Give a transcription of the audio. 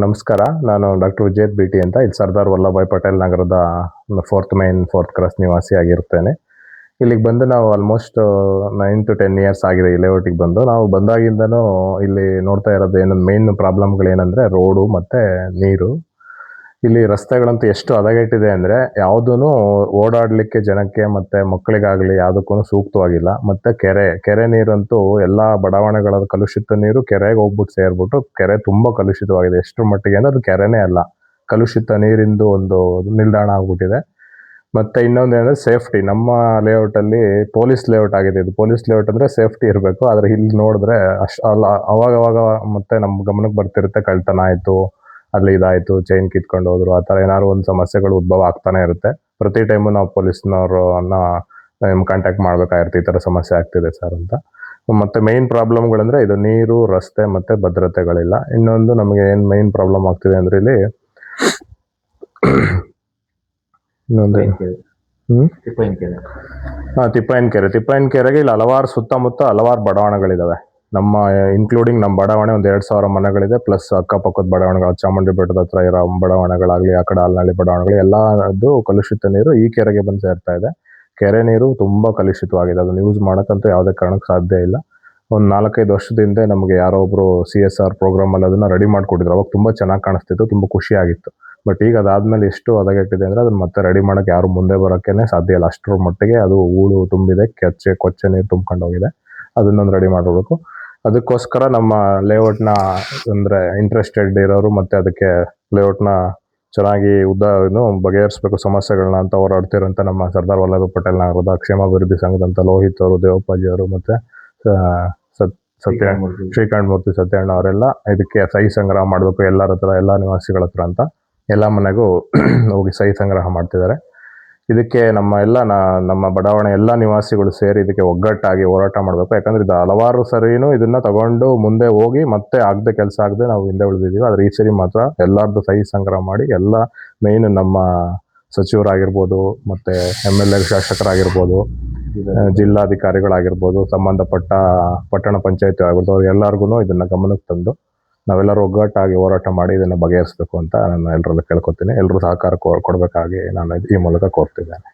ನಮಸ್ಕಾರ. ನಾನು doctor Vijeth BT ಅಂತ ಇಲ್ಲಿ ಸರ್ದಾರ್ ವಲ್ಲಭಭಾಯ್ ಪಟೇಲ್ ನಗರದ ಫೋರ್ತ್ ಕ್ರಾಸ್ ನಿವಾಸಿ ಆಗಿರ್ತೇನೆ. ಇಲ್ಲಿಗೆ ಬಂದು ನಾವು ಆಲ್ಮೋಸ್ಟ್ 9 to 10 ಇಯರ್ಸ್ ಆಗಿದೆ ಈ ಲೇಔಟಿಗೆ ಬಂದು. ನಾವು ಬಂದಾಗಿಂದನೂ ಇಲ್ಲಿ ನೋಡ್ತಾ ಇರೋದು ಏನಂದ್ರೆ ಮೇನ್ ಪ್ರಾಬ್ಲಮ್ಗಳೇನೆಂದರೆ ರೋಡು ಮತ್ತು ನೀರು. ಇಲ್ಲಿ ರಸ್ತೆಗಳಂತೂ ಎಷ್ಟು ಹದಗೆಟ್ಟಿದೆ ಅಂದರೆ ಯಾವುದೂ ಓಡಾಡಲಿಕ್ಕೆ ಜನಕ್ಕೆ ಮತ್ತು ಮಕ್ಕಳಿಗಾಗಲಿ ಯಾವುದಕ್ಕೂ ಸೂಕ್ತವಾಗಿಲ್ಲ. ಮತ್ತು ಕೆರೆ ನೀರಂತೂ ಎಲ್ಲ ಬಡಾವಣೆಗಳ ಕಲುಷಿತ ನೀರು ಕೆರೆಗೆ ಹೋಗ್ಬಿಟ್ಟು ಸೇರಿಬಿಟ್ಟು ಕೆರೆ ತುಂಬ ಕಲುಷಿತವಾಗಿದೆ. ಎಷ್ಟರ ಮಟ್ಟಿಗೆ ಅಂದರೆ ಅದು ಕೆರೆನೇ ಅಲ್ಲ, ಕಲುಷಿತ ನೀರಿಂದು ಒಂದು ನಿಲ್ದಾಣ ಆಗ್ಬಿಟ್ಟಿದೆ. ಮತ್ತು ಇನ್ನೊಂದು ಏನಂದರೆ ಸೇಫ್ಟಿ. ನಮ್ಮ ಲೇಔಟಲ್ಲಿ ಪೊಲೀಸ್ ಲೇಔಟ್ ಆಗಿದೆ. ಇದು ಪೊಲೀಸ್ ಲೇಔಟ್ ಅಂದರೆ ಸೇಫ್ಟಿ ಇರಬೇಕು, ಆದರೆ ಇಲ್ಲಿ ನೋಡಿದ್ರೆ ಅವಾಗವಾಗ ಮತ್ತೆ ನಮ್ಮ ಗಮನಕ್ಕೆ ಬರ್ತಿರುತ್ತೆ, ಕಳ್ತನ ಆಯಿತು, ಅಲ್ಲಿ ಇದಾಯಿತು, ಚೈನ್ ಕಿತ್ಕೊಂಡು ಹೋದ್ರು, ಆ ಥರ ಏನಾದ್ರು ಒಂದು ಸಮಸ್ಯೆಗಳು ಉದ್ಭವ ಆಗ್ತಾನೆ ಇರುತ್ತೆ. ಪ್ರತಿ ಟೈಮು ನಾವು ಪೊಲೀಸ್ನವ್ರನ್ನ ಕಾಂಟ್ಯಾಕ್ಟ್ ಮಾಡಬೇಕಾಗಿರುತ್ತೆ, ಈ ಥರ ಸಮಸ್ಯೆ ಆಗ್ತಿದೆ ಸರ್ ಅಂತ. ಮತ್ತು ಮೇಯ್ನ್ ಪ್ರಾಬ್ಲಮ್ಗಳಂದರೆ ಇದು ನೀರು, ರಸ್ತೆ ಮತ್ತು ಭದ್ರತೆಗಳಿಲ್ಲ. ಇನ್ನೊಂದು ನಮಗೆ ಏನು ಮೇಯ್ನ್ ಪ್ರಾಬ್ಲಮ್ ಆಗ್ತಿದೆ ಅಂದರೆ ಇಲ್ಲಿ ತಿಪ್ಪಯ್ಯನ ಕೆರೆಗೆ ಇಲ್ಲಿ ಸುತ್ತಮುತ್ತ ಹಲವಾರು ಬಡಾವಣೆಗಳಿದಾವೆ. ನಮ್ಮ ಇನ್ಕ್ಲೂಡಿಂಗ್ ನಮ್ಮ ಬಡಾವಣೆ ಒಂದು 2,000 ಮನೆಗಳಿದೆ, ಪ್ಲಸ್ ಅಕ್ಕಪಕ್ಕದ ಬಡಾವಣೆಗಳು, ಚಾಮುಂಡಿ ಬೆಟ್ಟದ ಹತ್ರ ಇರೋ ಬಡಾವಣೆಗಳಾಗಲಿ, ಆ ಕಡೆ ಆಲ್ನಳ್ಳಿ ಬಡಾವಣೆಗಳು, ಎಲ್ಲದು ಕಲುಷಿತ ನೀರು ಈ ಕೆರೆಗೆ ಬಂದು ಸೇರ್ತಾ ಇದೆ. ಕೆರೆ ನೀರು ತುಂಬ ಕಲುಷಿತವಾಗಿದೆ. ಅದನ್ನು ಯೂಸ್ ಮಾಡೋಕ್ಕಂತೂ ಯಾವುದೇ ಕಾರಣಕ್ಕೆ ಸಾಧ್ಯ ಇಲ್ಲ. ಒಂದು 4-5 ವರ್ಷದ ಹಿಂದೆ ನಮಗೆ ಯಾರೋ ಒಬ್ಬರು CSR ಪ್ರೋಗ್ರಾಮಲ್ಲಿ ಅದನ್ನು ರೆಡಿ ಮಾಡಿಕೊಟ್ಟಿದ್ರು. ಅವಾಗ ತುಂಬ ಚೆನ್ನಾಗಿ ಕಾಣಿಸ್ತಿತ್ತು, ತುಂಬ ಖುಷಿಯಾಗಿತ್ತು. ಬಟ್ ಈಗ ಅದಾದಮೇಲೆ ಎಷ್ಟು ಹದಗೆಟ್ಟಿದೆ ಅಂದರೆ ಅದನ್ನು ಮತ್ತೆ ರೆಡಿ ಮಾಡೋಕ್ಕೆ ಯಾರು ಮುಂದೆ ಬರೋಕ್ಕೇ ಸಾಧ್ಯ ಇಲ್ಲ. ಅಷ್ಟರ ಮಟ್ಟಿಗೆ ಅದು ಹೂಳು ತುಂಬಿದೆ, ಕೊಚ್ಚೆ ನೀರು ತುಂಬ್ಕೊಂಡು ಹೋಗಿದೆ. ಅದನ್ನೊಂದು ರೆಡಿ ಮಾಡಬೇಕು. ಅದಕ್ಕೋಸ್ಕರ ನಮ್ಮ ಲೇಔಟ್ನ ಅಂದರೆ ಇಂಟ್ರೆಸ್ಟೆಡ್ ಇರೋರು ಮತ್ತು ಅದಕ್ಕೆ ಲೇಔಟ್ನ ಚೆನ್ನಾಗಿ ಬಗೆಹರಿಸಬೇಕು ಸಮಸ್ಯೆಗಳನ್ನ ಅಂತ ಹೋರಾಡ್ತಿರೋಂಥ ನಮ್ಮ ಸರ್ದಾರ್ ವಲ್ಲಭಭಾಯ್ ಪಟೇಲ್ ನಗರದ ಕ್ಷೇಮಾಭಿವೃದ್ಧಿ ಸಂಘದಂಥ ಲೋಹಿತ್ ಅವರು, ದೇವಪ್ಪಾಜಿ ಅವರು ಮತ್ತು ಶ್ರೀಕಾಂತ್ ಮೂರ್ತಿ ಸತ್ಯಣ್ಣ ಅವರೆಲ್ಲ ಇದಕ್ಕೆ ಸಹಿ ಸಂಗ್ರಹ ಮಾಡಬೇಕು ಎಲ್ಲರ ಹತ್ರ, ಎಲ್ಲ ನಿವಾಸಿಗಳ ಹತ್ರ ಅಂತ ಎಲ್ಲ ಮನೆಗೂ ಹೋಗಿ ಸಹಿ ಸಂಗ್ರಹ ಮಾಡ್ತಿದ್ದಾರೆ. ಇದಕ್ಕೆ ನಮ್ಮ ಬಡಾವಣೆ ಎಲ್ಲ ನಿವಾಸಿಗಳು ಸೇರಿ ಇದಕ್ಕೆ ಒಗ್ಗಟ್ಟಾಗಿ ಹೋರಾಟ ಮಾಡಬೇಕು. ಯಾಕಂದರೆ ಇದು ಹಲವಾರು ಸರಿನೂ ಇದನ್ನು ತಗೊಂಡು ಮುಂದೆ ಹೋಗಿ ಮತ್ತೆ ಕೆಲಸ ಆಗದೆ ನಾವು ಹಿಂದೆ ಉಳಿದಿದ್ದೀವಿ. ಆದರೆ ಈ ಸರಿ ಮಾತ್ರ ಎಲ್ಲರದ್ದು ಸಹಿ ಸಂಗ್ರಹ ಮಾಡಿ ಎಲ್ಲ ಮೇಯ್ನ್ ನಮ್ಮ ಸಚಿವರಾಗಿರ್ಬೋದು, ಮತ್ತು MLA ಶಾಸಕರಾಗಿರ್ಬೋದು, ಜಿಲ್ಲಾಧಿಕಾರಿಗಳಾಗಿರ್ಬೋದು, ಸಂಬಂಧಪಟ್ಟ ಪಟ್ಟಣ ಪಂಚಾಯತಿ ಆಗಿರ್ಬೋದು, ಅವ್ರಿಗೆಲ್ಲರಿಗೂ ಇದನ್ನು ಗಮನಕ್ಕೆ ತಂದು ನಾವೆಲ್ಲರೂ ಒಗ್ಗಟ್ಟಾಗಿ ಹೋರಾಟ ಮಾಡಿ ಇದನ್ನು ಬಗೆಹರಿಸಬೇಕು ಅಂತ ನಾನು ಎಲ್ಲರಲ್ಲೂ ಕೇಳ್ಕೊತೀನಿ. ಎಲ್ಲರೂ ಸಹಕಾರ ಕೊಡಬೇಕಾಗಿ ನಾನು ಈ ಮೂಲಕ ಕೋರ್ತಿದ್ದೇನೆ.